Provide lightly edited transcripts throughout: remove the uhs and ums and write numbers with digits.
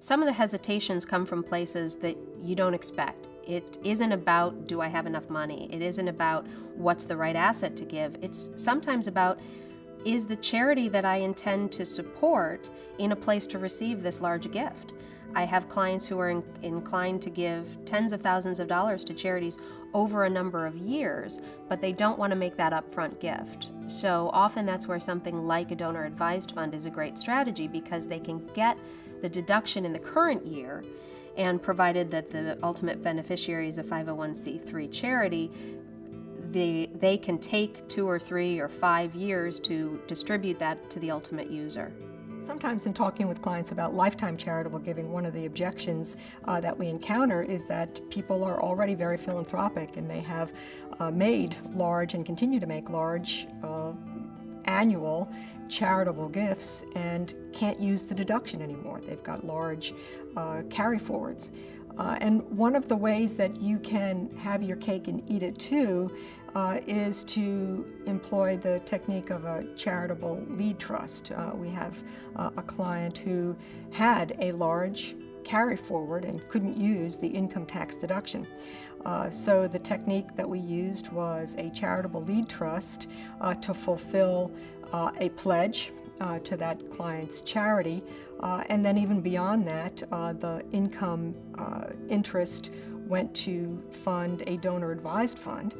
some of the hesitations come from places that you don't expect. It isn't about, do I have enough money? It isn't about what's the right asset to give. It's sometimes about, is the charity that I intend to support in a place to receive this large gift? I have clients who are inclined to give tens of thousands of dollars to charities over a number of years, but they don't want to make that upfront gift. So often that's where something like a donor-advised fund is a great strategy, because they can get the deduction in the current year, and provided that the ultimate beneficiary is a 501c3 charity, they can take 2 or 3 or 5 years to distribute that to the ultimate user. Sometimes in talking with clients about lifetime charitable giving, one of the objections that we encounter is that people are already very philanthropic, and they have made large and continue to make large annual charitable gifts and can't use the deduction anymore. They've got large carry forwards. And one of the ways that you can have your cake and eat it too is to employ the technique of a charitable lead trust. We have a client who had a large carry forward and couldn't use the income tax deduction. So the technique that we used was a charitable lead trust to fulfill a pledge to that client's charity, and then even beyond that, the income interest went to fund a donor-advised fund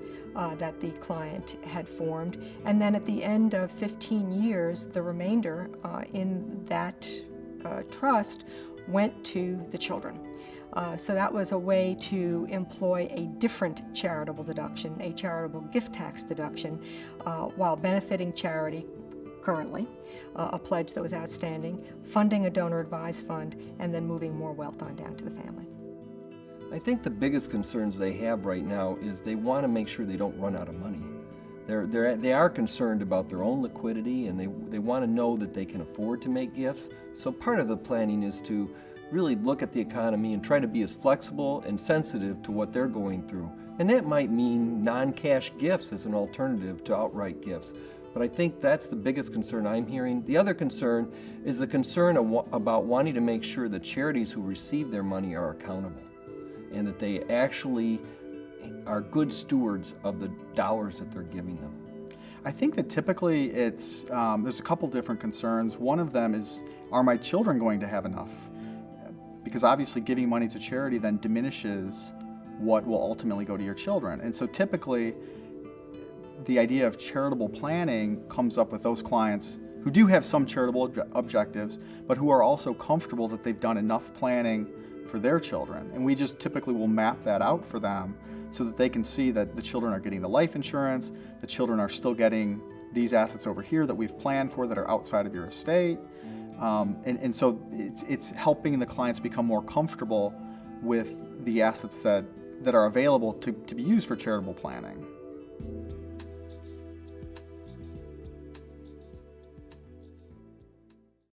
that the client had formed, and then at the end of 15 years, the remainder in that trust went to the children. So that was a way to employ a different charitable deduction, a charitable gift tax deduction, while benefiting charity currently, a pledge that was outstanding, funding a donor-advised fund, and then moving more wealth on down to the family. I think the biggest concerns they have right now is they want to make sure they don't run out of money. They are concerned about their own liquidity, and they want to know that they can afford to make gifts. So part of the planning is to really look at the economy and try to be as flexible and sensitive to what they're going through. And that might mean non-cash gifts as an alternative to outright gifts. But I think that's the biggest concern I'm hearing. The other concern is the concern about wanting to make sure that charities who receive their money are accountable, and that they actually are good stewards of the dollars that they're giving them. I think that typically it's, there's a couple different concerns. One of them is, are my children going to have enough? Because obviously giving money to charity then diminishes what will ultimately go to your children. And so typically the idea of charitable planning comes up with those clients who do have some charitable objectives, but who are also comfortable that they've done enough planning for their children. And we just typically will map that out for them so that they can see that the children are getting the life insurance, the children are still getting these assets over here that we've planned for that are outside of your estate. And so it's helping the clients become more comfortable with the assets that are available to be used for charitable planning.